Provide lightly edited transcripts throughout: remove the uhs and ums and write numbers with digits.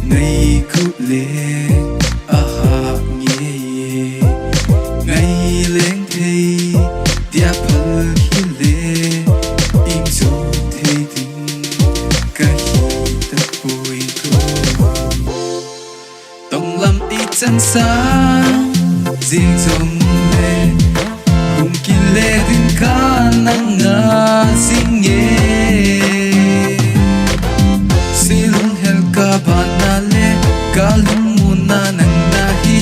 ngày khúc lệ à hạ nghe ngày lên thấy tia phật hi lệ im dấu thấy tình cả hi tập bồi cô tông lâm đi chân xa riêng dòng lệ hùng kỳ lệ đừng cả nắng ngà xin nghe silung hel ka bana le ka lung muna nang nahi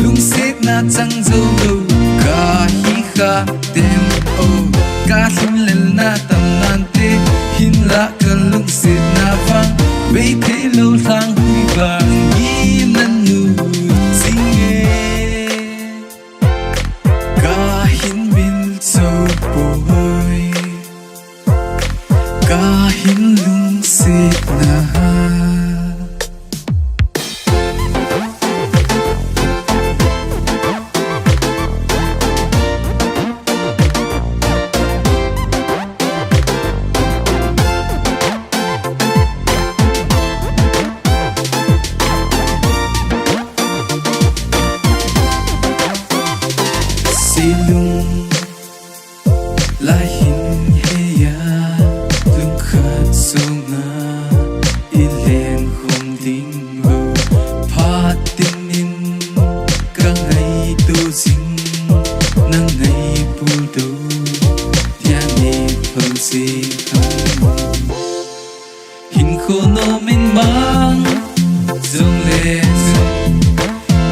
lung set na chang zo lo ka hi kha dem o ka hin lel na tam nan te hin la ka lung set na vang be te lo thang hui vang ni nan nu singe ka hin min so boy ka hin lung set na silung la hin heya lung khat sunga ilen hong ding ho pha tin in ka ngai tu sing nang ngai pu do ya ne phang si khang hin kho no min mang zong le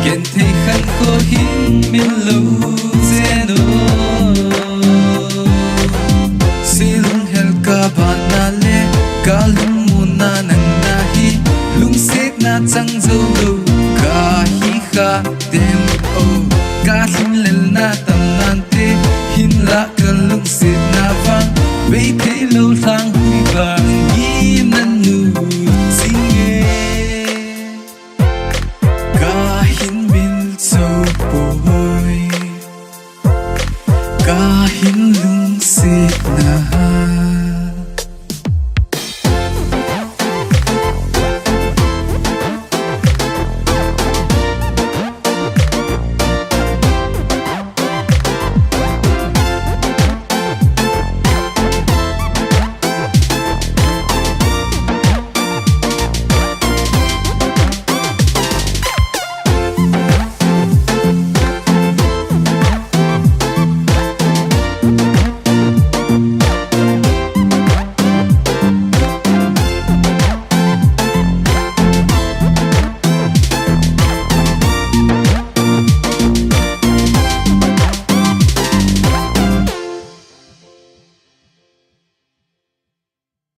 ken thei khan kho hin min lo zeno silung hel ka bana le ka lung muna nang nahi lung set na chang zo lo ka hi kha